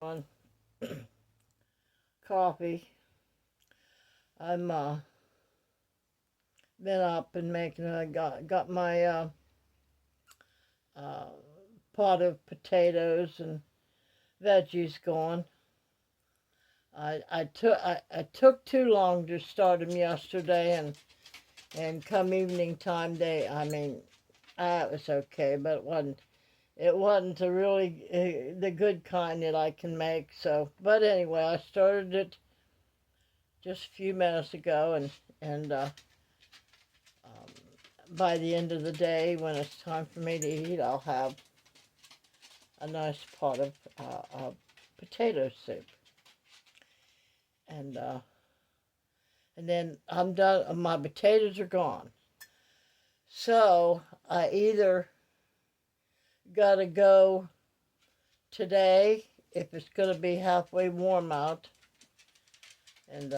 On coffee. I'm been up and making. I got my uh, pot of potatoes and veggies going. I took too long to start them yesterday, and come evening time it was okay, but it wasn't the really the good kind that I can make. So, but anyway, I started it just a few minutes ago, and by the end of the day, when it's time for me to eat, I'll have a nice pot of potato soup, and uh, and then I'm done. My potatoes are gone, so I either gotta go today if it's gonna be halfway warm out, and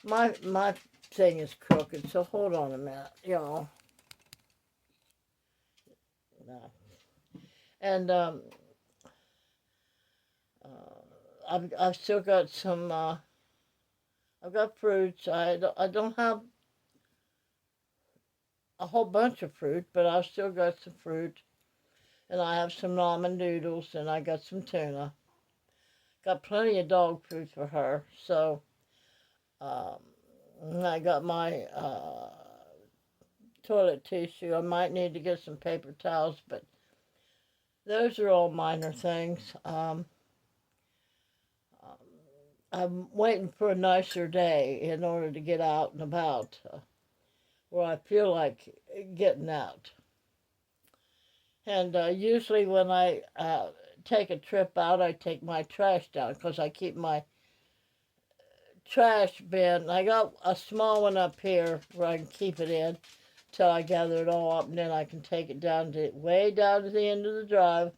my thing is crooked. So hold on a minute, y'all. No. And I've still got some. I've got fruits. I don't have a whole bunch of fruit, but I've still got some fruit, and I have some ramen noodles, and I got some tuna. Got plenty of dog food for her, so um, I got my toilet tissue. I might need to get some paper towels, but those are all minor things. I'm waiting for a nicer day in order to get out and about, where I feel like getting out. And usually when I take a trip out, I take my trash down because I keep my trash bin. I got a small one up here where I can keep it in till I gather it all up, and then I can take it down to way down to the end of the drive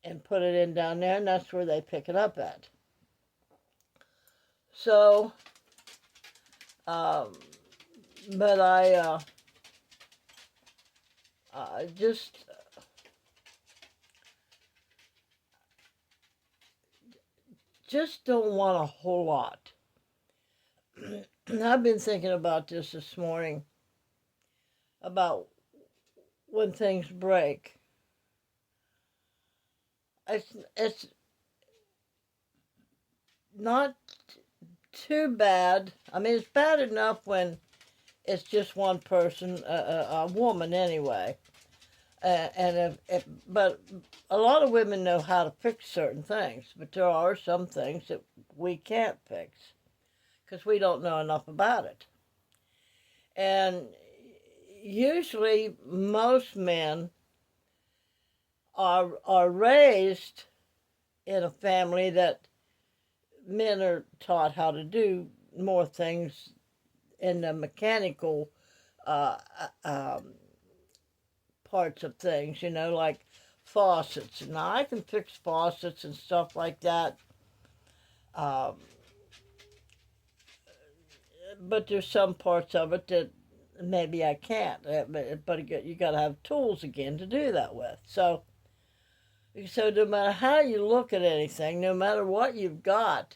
and put it in down there, and that's where they pick it up at. So, um, but I just don't want a whole lot. I've been thinking about this morning about when things break. It's not too bad. I mean, it's bad enough when it's just one person, a woman anyway. And but a lot of women know how to fix certain things, but there are some things that we can't fix because we don't know enough about it. And usually, most men are raised in a family that men are taught how to do more things in the mechanical uh, parts of things, like faucets. Now, I can fix faucets and stuff like that, um, but there's some parts of it that maybe I can't. But you got to have tools again to do that with. So no matter how you look at anything, no matter what you've got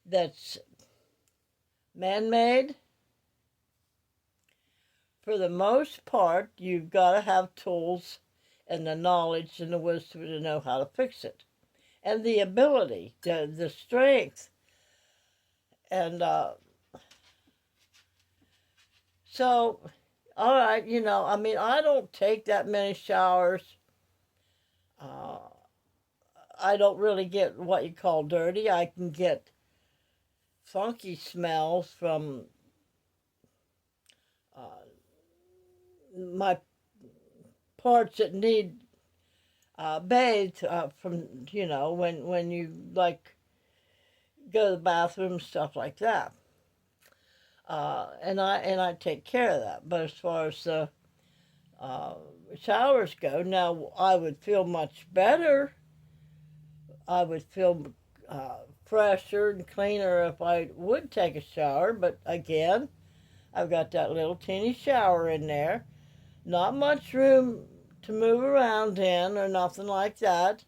that's man-made, for the most part, you've got to have tools and the knowledge and the wisdom to know how to fix it, and the ability, the strength, and so, all right, I don't take that many showers. Uh, I don't really get what you call dirty. I can get funky smells from my parts that need bathed from when you like go to the bathroom and stuff like that. And I take care of that. But as far as the uh, showers go, now I would feel much better. I would feel fresher and cleaner if I would take a shower. But again, I've got that little teeny shower in there. Not much room to move around in or nothing like that.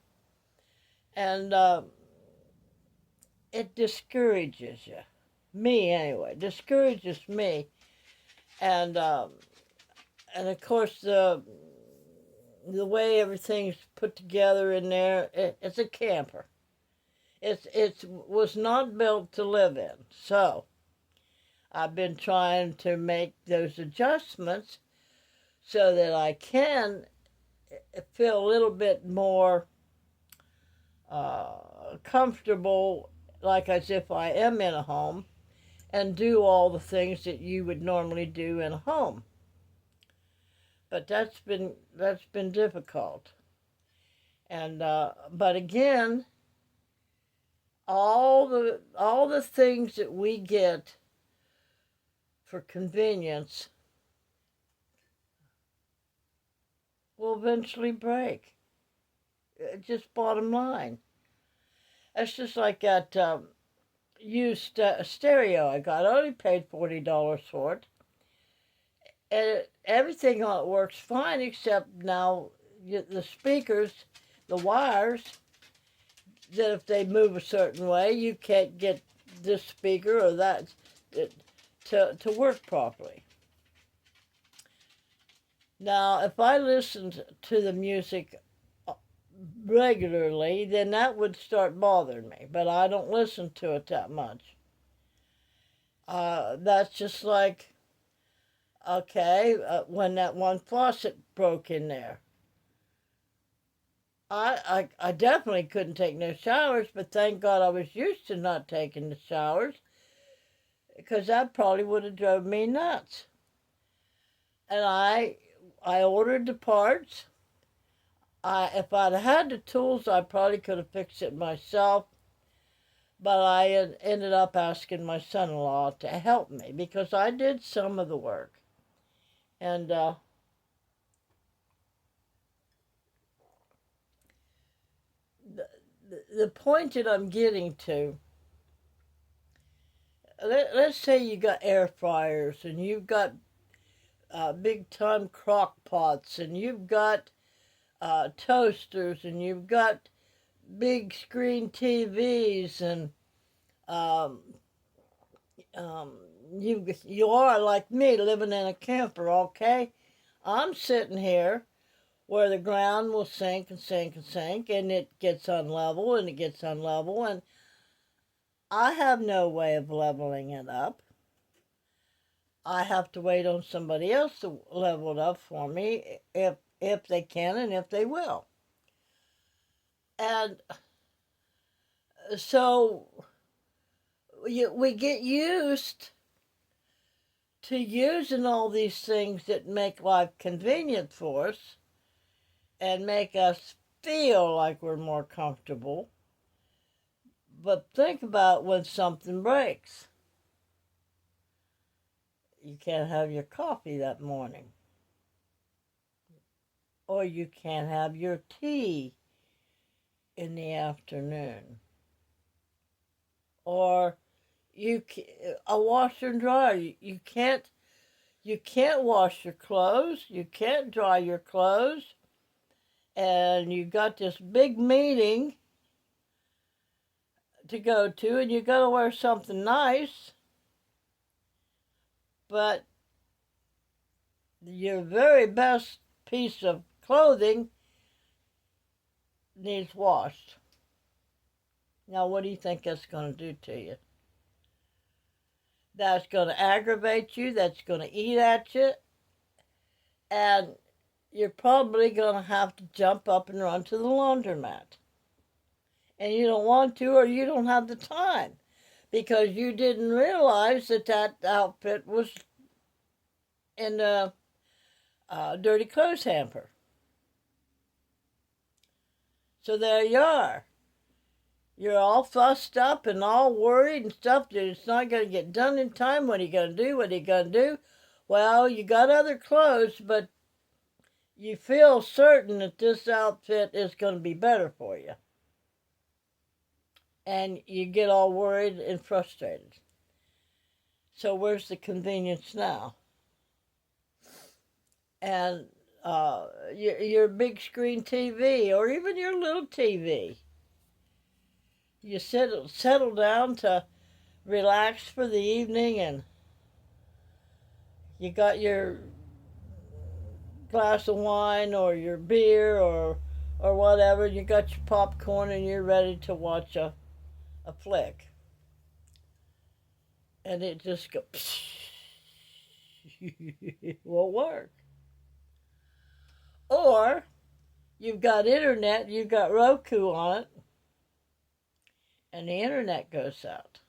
And it discourages you. Me, anyway. Discourages me. And, and of course, the way everything's put together in there, it's a camper. It was not built to live in. So I've been trying to make those adjustments so that I can feel a little bit more comfortable, like as if I am in a home, and do all the things that you would normally do in a home. But that's been difficult. And but again, all the things that we get for convenience will eventually break. Just bottom line. It's just like that used stereo I got. I only paid $40 for it. And everything on it works fine except now the speakers, the wires, that if they move a certain way, you can't get this speaker or that to work properly. Now, if I listened to the music regularly, then that would start bothering me, but I don't listen to it that much. That's just like, okay, when that one faucet broke in there. I definitely couldn't take no showers, but thank God I was used to not taking the showers, because that probably would have drove me nuts. And I ordered the parts. If I'd had the tools, I probably could have fixed it myself, but I ended up asking my son-in-law to help me because I did some of the work. And the point that I'm getting to, let's say you got air fryers and you've got big time crock pots and you've got toasters and you've got big screen TVs and um, you are like me living in a camper, okay? I'm sitting here where the ground will sink and sink and sink, and it gets unlevel and it gets unlevel, and I have no way of leveling it up. I have to wait on somebody else to level it up for me if they can and if they will. And so we get used to using all these things that make life convenient for us and make us feel like we're more comfortable. But think about when something breaks. You can't have your coffee that morning. Or you can't have your tea in the afternoon. Or a washer and dryer. You can't wash your clothes. You can't dry your clothes. And you got this big meeting to go to, and you got to wear something nice. But your very best piece of clothing needs washed. Now, what do you think that's going to do to you? That's going to aggravate you. That's going to eat at you. And you're probably going to have to jump up and run to the laundromat. And you don't want to, or you don't have the time, because you didn't realize that outfit was in the dirty clothes hamper. So there you are. You're all fussed up and all worried and stuff that it's not going to get done in time. What are you going to do? What are you going to do? Well, you got other clothes, but you feel certain that this outfit is going to be better for you. And you get all worried and frustrated. So where's the convenience now? And your big screen TV, or even your little TV, you settle down to relax for the evening, and you got your glass of wine or your beer or whatever. You got your popcorn and you're ready to watch a flick, and it just goes. It won't work. Or you've got internet, you've got Roku on it, and the internet goes out.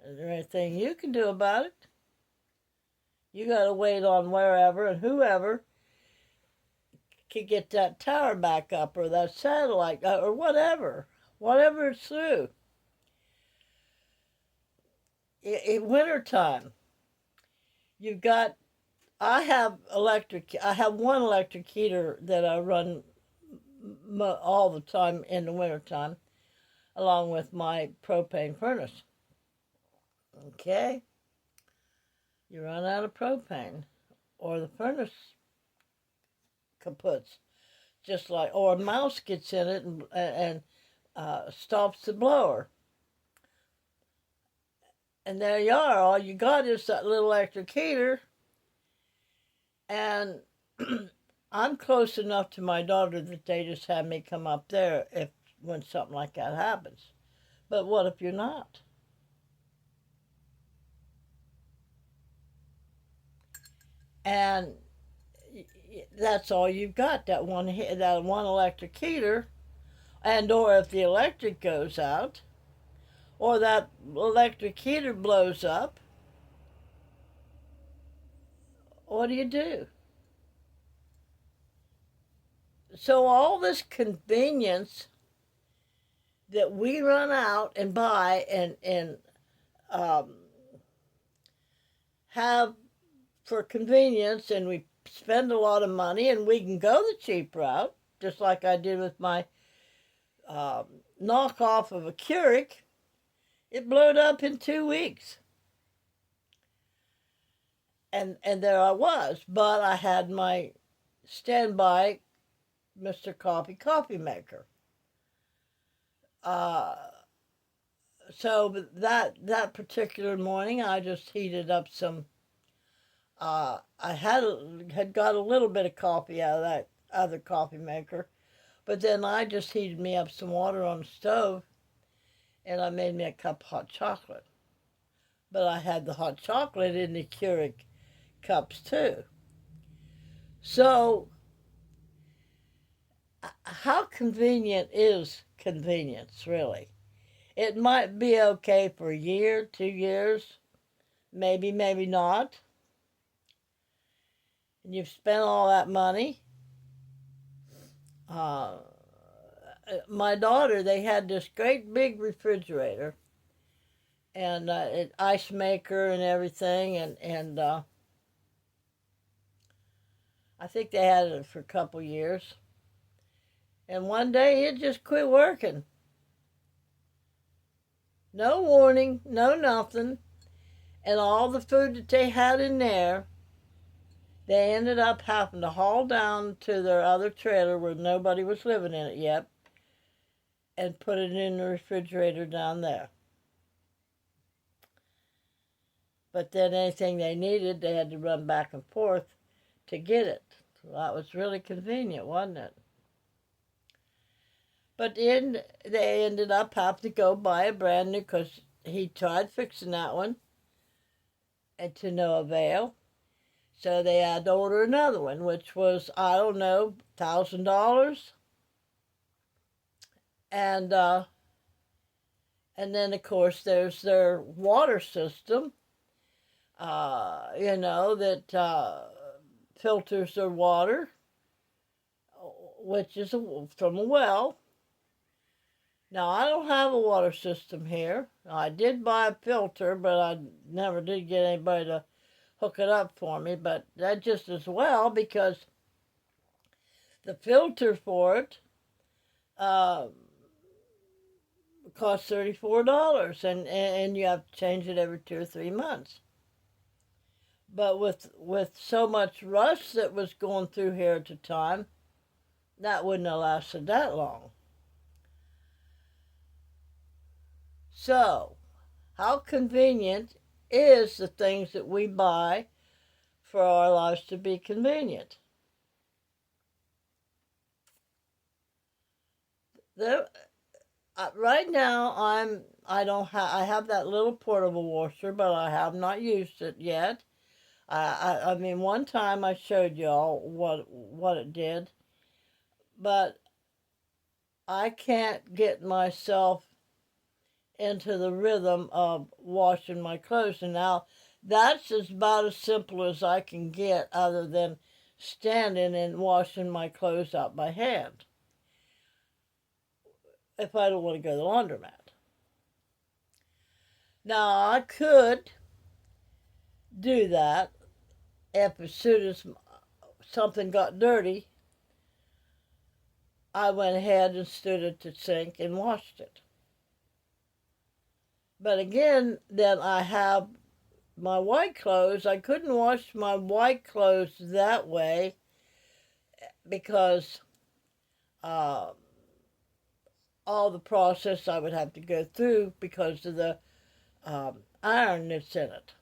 Is there anything you can do about it? You got to wait on wherever and whoever can get that tower back up or that satellite or whatever it's through. In wintertime, you've got, I have one electric heater that I run all the time in the wintertime, along with my propane furnace. Okay? You run out of propane, or the furnace kaputs, just like, or a mouse gets in it and stops the blower. And there you are. All you got is that little electric heater. And I'm close enough to my daughter that they just have me come up there when something like that happens. But what if you're not? And that's all you've got, that one electric heater. And or if the electric goes out, or that electric heater blows up, what do you do? So all this convenience that we run out and buy and have for convenience, and we spend a lot of money, and we can go the cheap route, just like I did with my knockoff of a Keurig. It blowed up in 2 weeks. And there I was, but I had my standby Mr. Coffee maker. So that particular morning, I just heated up some. I had got a little bit of coffee out of that other coffee maker, but then I just heated me up some water on the stove, and I made me a cup of hot chocolate. But I had the hot chocolate in the Keurig cups too. So, how convenient is convenience, really? It might be okay for a year, 2 years, maybe not. And you've spent all that money. My daughter, they had this great big refrigerator and an ice maker and everything, and I think they had it for a couple years. And one day it just quit working. No warning, no nothing. And all the food that they had in there, they ended up having to haul down to their other trailer where nobody was living in it yet and put it in the refrigerator down there. But then anything they needed, they had to run back and forth to get it. So that was really convenient, wasn't it? But then they ended up having to go buy a brand new, because he tried fixing that one and to no avail. So they had to order another one, which was, I don't know, $1,000. And then, of course, there's their water system, that filters their water, which is from a well. Now, I don't have a water system here. I did buy a filter, but I never did get anybody to hook it up for me. But that just as well, because the filter for it costs $34, and you have to change it every 2 or 3 months. But with so much rust that was going through here at the time, that wouldn't have lasted that long. So, how convenient is the things that we buy for our lives to be convenient? There, right now, I have that little portable washer, but I have not used it yet. I mean, one time I showed y'all what it did, but I can't get myself into the rhythm of washing my clothes. And now that's about as simple as I can get, other than standing and washing my clothes out by hand if I don't want to go to the laundromat. Now I could do that if, as soon as something got dirty, I went ahead and stood at the sink and washed it. But again, then I have my white clothes. I couldn't wash my white clothes that way because uh, all the process I would have to go through because of the iron that's in it.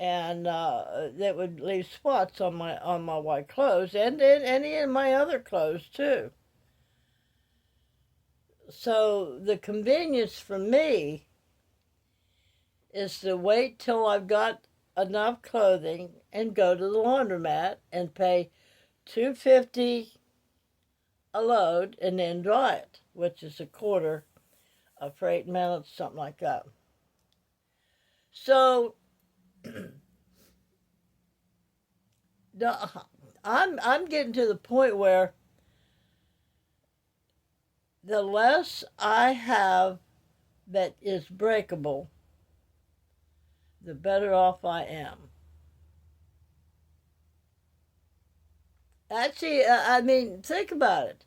And that would leave spots on my white clothes, and in any of my other clothes too. So the convenience for me is to wait till I've got enough clothing and go to the laundromat and pay $2.50 a load and then dry it, which is a quarter for 8 minutes, something like that. So I'm getting to the point where the less I have that is breakable, the better off I am. Actually, I mean, think about it.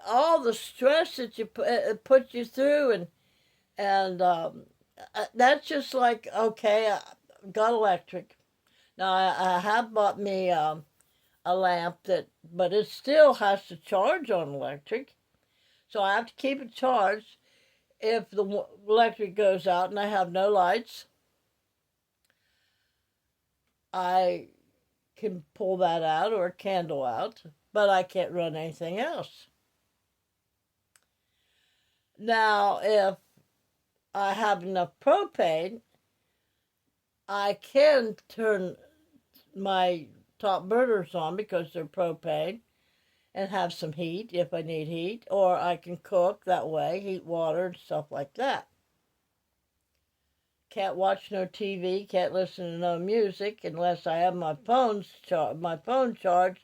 All the stress that you it puts you through, and that's just like, okay, I got electric. Now I have bought me a lamp but it still has to charge on electric, so I have to keep it charged. If the electric goes out and I have no lights, I can pull that out or a candle out, but I can't run anything else. Now, if I have enough propane, I can turn my top burners on because they're propane and have some heat if I need heat, or I can cook that way, heat water and stuff like that. Can't watch no TV, can't listen to no music unless I have my phone charged,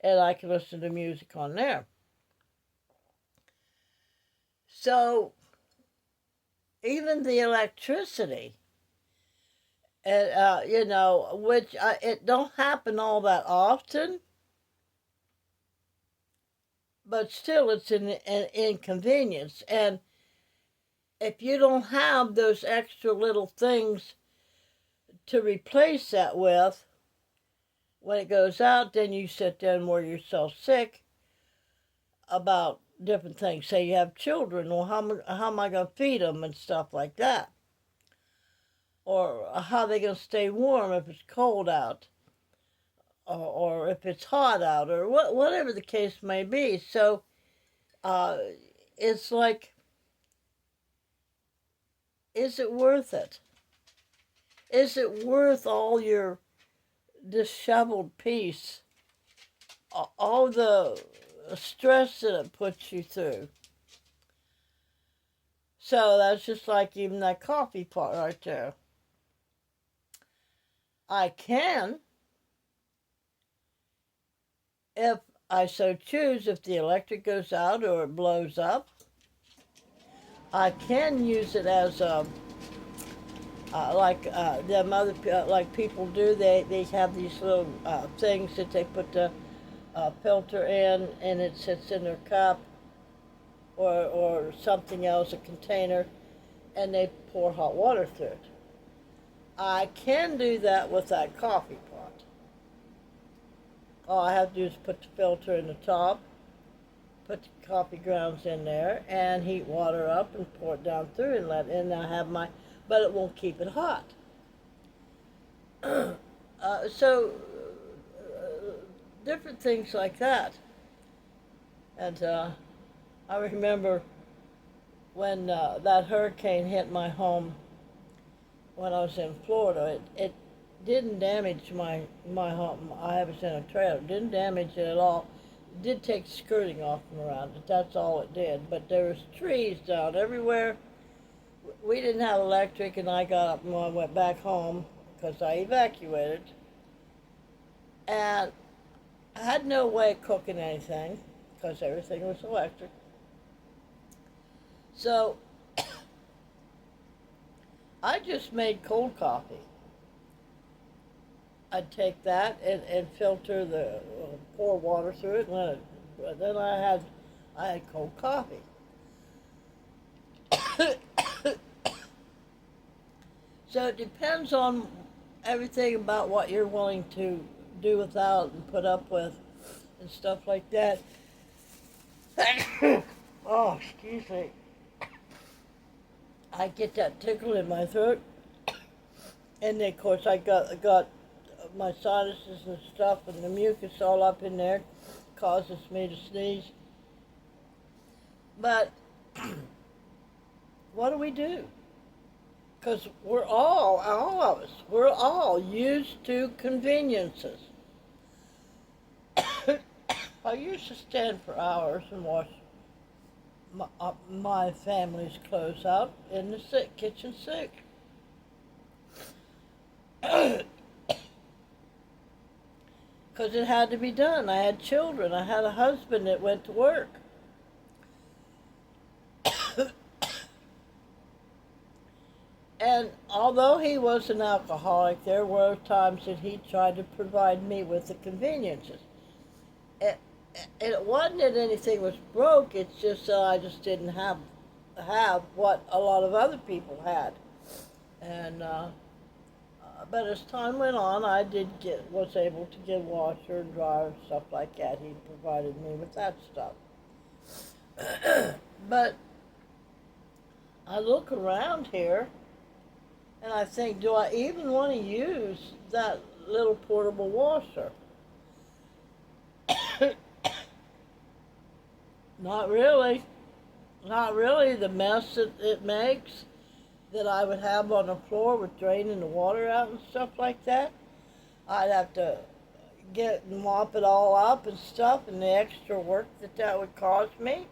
and I can listen to music on there. So even the electricity, which it don't happen all that often, but still it's an inconvenience. And if you don't have those extra little things to replace that with, when it goes out, then you sit there and worry yourself sick about different things. Say you have children, well, how am I going to feed them and stuff like that? Or how are they going to stay warm if it's cold out? Or if it's hot out, or whatever the case may be. So uh, it's like, is it worth it? Is it worth all your disheveled peace, all the stress that it puts you through? So that's just like even that coffee pot right there. I can, if I so choose, if the electric goes out or it blows up, I can use it as a like them other like people do. They have these little things that they put the filter in, and it sits in their cup or something else, a container, and they pour hot water through it. I can do that with that coffee pot. All I have to do is put the filter in the top, put the coffee grounds in there and heat water up and pour it down through and let and I have my, but it won't keep it hot. So different things like that. And I remember when that hurricane hit my home when I was in Florida. It didn't damage my home. I was in a trailer. It didn't damage it at all. It did take skirting off from around it. That's all it did. But there was trees down everywhere. We didn't have electric, and I got up and I went back home because I evacuated. And I had no way of cooking anything because everything was electric. So I just made cold coffee. I'd take that and filter the, pour water through it, and then I had cold coffee. So it depends on everything about what you're willing to do without and put up with and stuff like that. Oh, excuse me. I get that tickle in my throat, and then of course I got my sinuses and stuff, and the mucus all up in there causes me to sneeze. But what do we do? Because we're all of us, we're all used to conveniences. I used to stand for hours and wash my family's clothes out in the kitchen sink. Because it had to be done. I had children. I had a husband that went to work. And although he was an alcoholic, there were times that he tried to provide me with the conveniences. It wasn't that anything was broke, it's just that I just didn't have what a lot of other people had. And but as time went on, I was able to get washer and dryer and stuff like that. He provided me with that stuff. But I look around here and I think, do I even want to use that little portable washer? Not really. Not really. The mess that it makes, that I would have on the floor with draining the water out and stuff like that. I'd have to get and mop it all up and stuff, and the extra work that would cause me.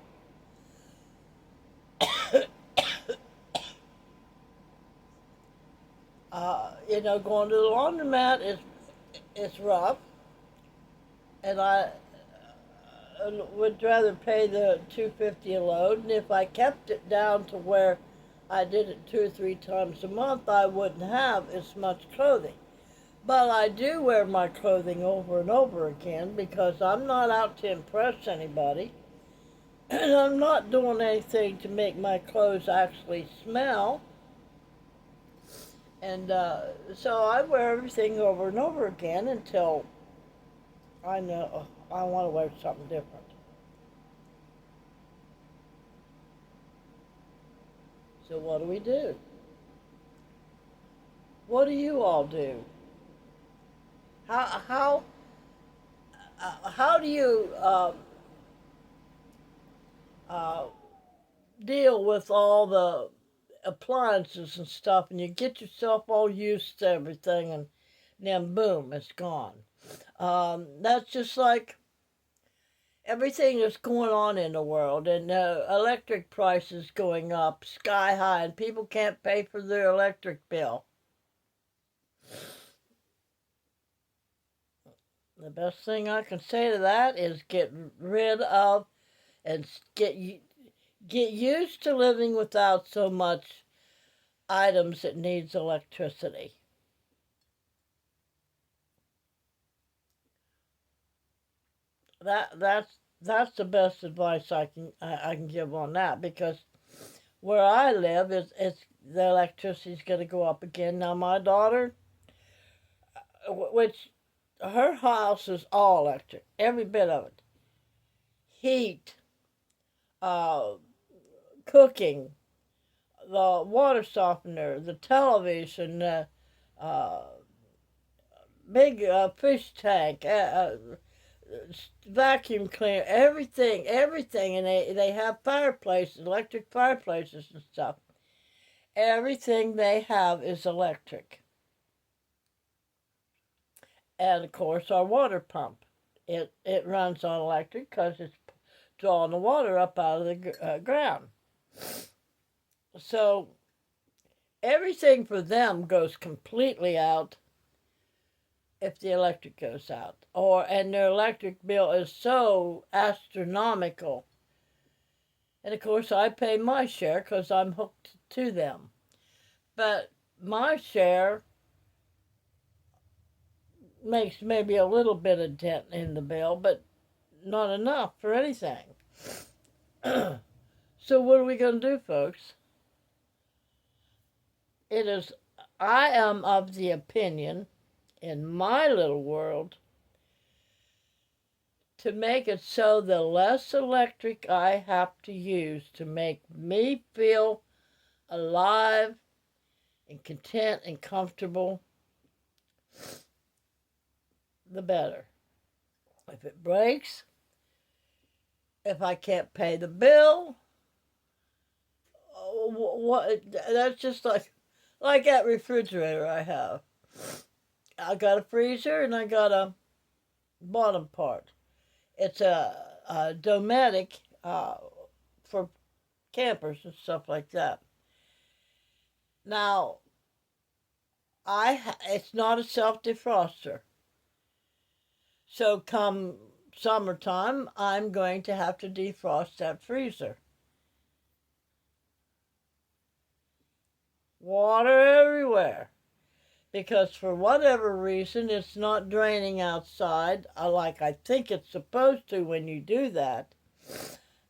Going to the laundromat is rough, and I would rather pay the $2.50 a load. And if I kept it down to where I did it 2 or 3 times a month, I wouldn't have as much clothing. But I do wear my clothing over and over again because I'm not out to impress anybody. And I'm not doing anything to make my clothes actually smell. And so I wear everything over and over again until I know I want to wear something different. So what do we do? What do you all do? How do you uh, deal with all the appliances and stuff, and you get yourself all used to everything, and then boom, it's gone. That's just like everything that's going on in the world, and electric prices going up sky high, and people can't pay for their electric bill. The best thing I can say to that is get rid of and get used to living without so much items that needs electricity. That's the best advice I can give on that, because where I live it's the electricity's going to go up again. Now my daughter, which her house is all electric, every bit of it, heat, uh, cooking, the water softener, the television, uh, big fish tank, vacuum cleaner, everything, and they have fireplaces, electric fireplaces and stuff. Everything they have is electric, and of course our water pump, it runs on electric because it's drawing the water up out of the ground. So everything for them goes completely out if the electric goes out, and their electric bill is so astronomical. And of course, I pay my share because I'm hooked to them. But my share makes maybe a little bit of dent in the bill, but not enough for anything. So what are we going to do, folks? I am of the opinion, in my little world, to make it so the less electric I have to use to make me feel alive and content and comfortable, the better. If it breaks, if I can't pay the bill, what? That's just like that refrigerator I have. I got a freezer and I got a bottom part. It's a Dometic for campers and stuff like that. Now, it's not a self defroster. So come summertime, I'm going to have to defrost that freezer. Water everywhere. Because for whatever reason, it's not draining outside like I think it's supposed to when you do that.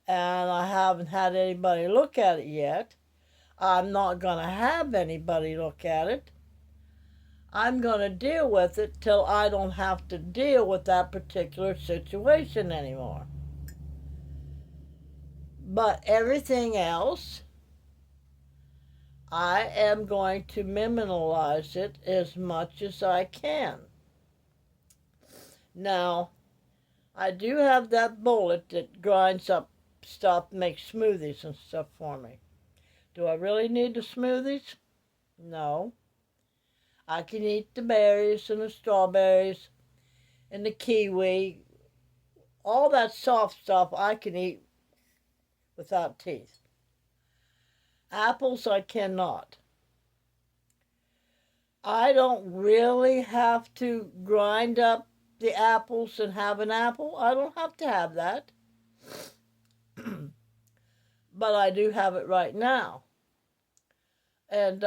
And I haven't had anybody look at it yet. I'm not going to have anybody look at it. I'm going to deal with it till I don't have to deal with that particular situation anymore. But everything else, I am going to minimalize it as much as I can. Now, I do have that bullet that grinds up stuff, makes smoothies and stuff for me. Do I really need the smoothies? No. I can eat the berries and the strawberries and the kiwi. All that soft stuff I can eat without teeth. Apples I cannot. I don't really have to grind up the apples and have an apple. I don't have to have that. But I do have it right now. And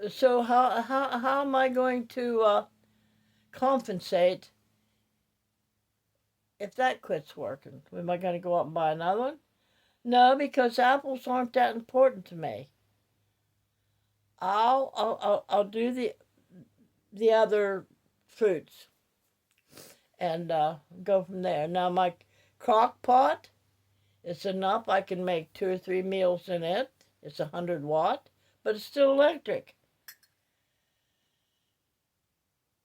so how am I going to compensate if that quits working? Am I going to go out and buy another one? No, because apples aren't that important to me. I'll do the other fruits and go from there. Now my crock pot is enough. I can make 2 or 3 meals in it. It's 100 watt, but it's still electric.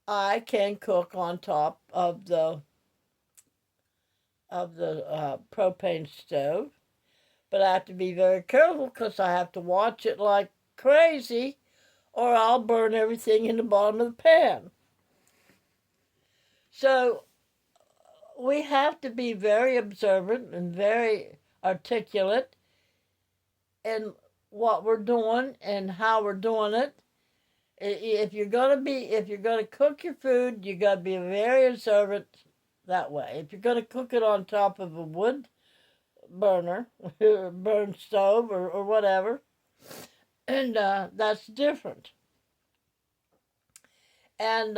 I can cook on top of the propane stove, but I have to be very careful because I have to watch it like crazy, or I'll burn everything in the bottom of the pan. So we have to be very observant and very articulate in what we're doing and how we're doing it. If you're going to cook your food, you got to be very observant that way. If you're going to cook it on top of a wood burner, burn stove or whatever, and that's different. And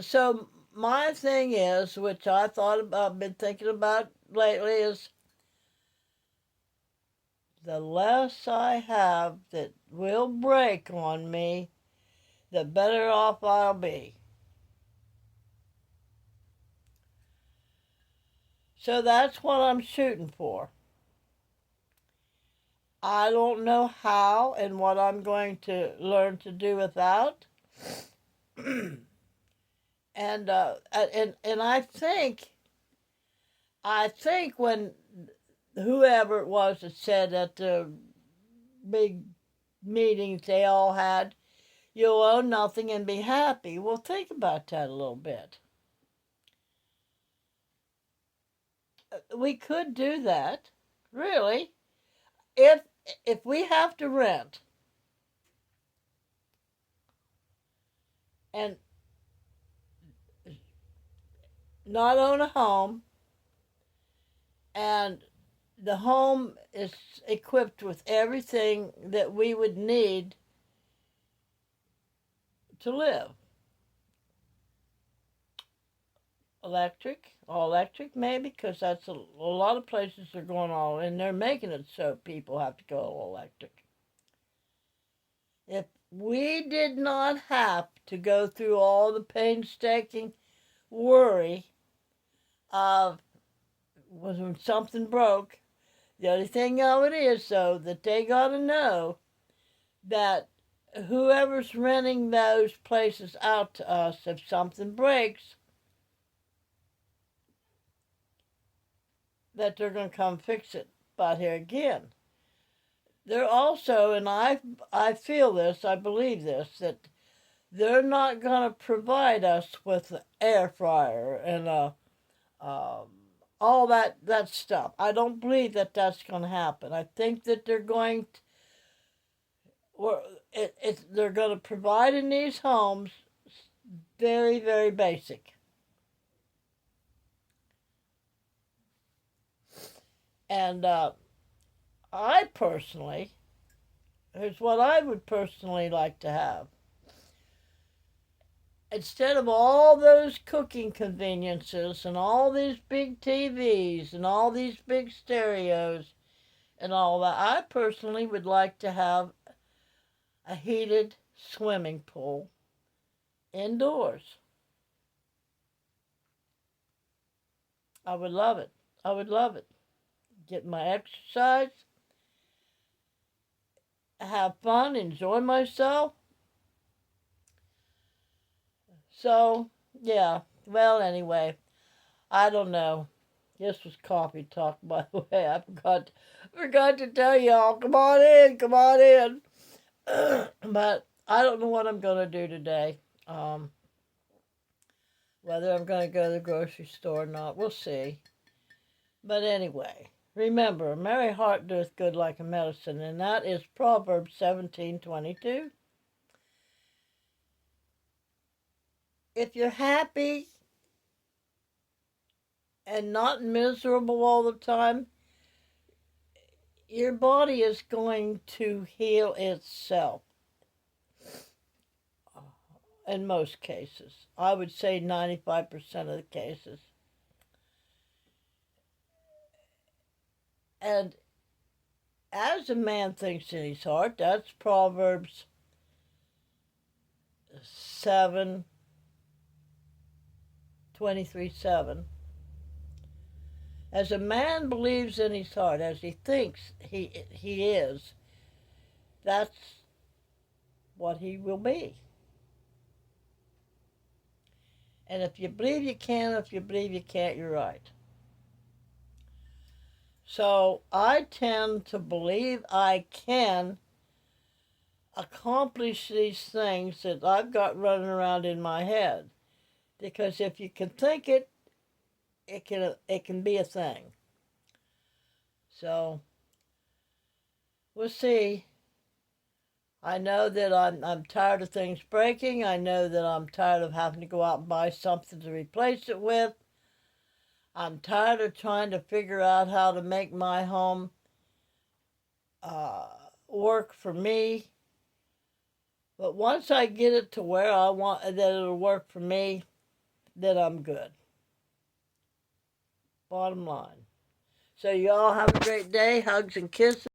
so my thing is, which I've been thinking about lately, is the less I have that will break on me, the better off I'll be. So that's what I'm shooting for. I don't know how and what I'm going to learn to do without. And I think when whoever it was that said at the big meetings they all had, you'll own nothing and be happy. Well, think about that a little bit. We could do that, really, if if we have to rent and not own a home, and the home is equipped with everything that we would need to live. Electric, all electric maybe, because that's a lot of places are going all, and they're making it so people have to go all electric. If we did not have to go through all the painstaking worry of when something broke, the only thing of it is, though, that they got to know that whoever's renting those places out to us, if something breaks, that they're going to come fix it. But here again, they're also, and I feel this, I believe this, that they're not going to provide us with an air fryer and all that stuff. I don't believe that that's going to happen. I think that they're going to, or they're going to provide in these homes very, very basic. And I personally, here's what I would personally like to have. Instead of all those cooking conveniences and all these big TVs and all these big stereos and all that, I personally would like to have a heated swimming pool indoors. I would love it. I would love it. Get my exercise, have fun, enjoy myself. So, yeah. Well, anyway, I don't know. This was coffee talk, by the way. I forgot to tell y'all. Come on in, come on in. But I don't know what I'm gonna do today. Whether I'm gonna go to the grocery store or not, we'll see. But anyway, remember, a merry heart doeth good like a medicine, and that is Proverbs 17:22. If you're happy and not miserable all the time, your body is going to heal itself in most cases. I would say 95% of the cases. And as a man thinks in his heart, that's Proverbs 7:23:7. As a man believes in his heart, as he thinks he is, that's what he will be. And if you believe you can, if you believe you can't, you're right. So I tend to believe I can accomplish these things that I've got running around in my head. Because if you can think it, it can be a thing. So we'll see. I know that I'm tired of things breaking. I know that I'm tired of having to go out and buy something to replace it with. I'm tired of trying to figure out how to make my home work for me. But once I get it to where I want that it'll work for me, then I'm good. Bottom line. So you all have a great day. Hugs and kisses.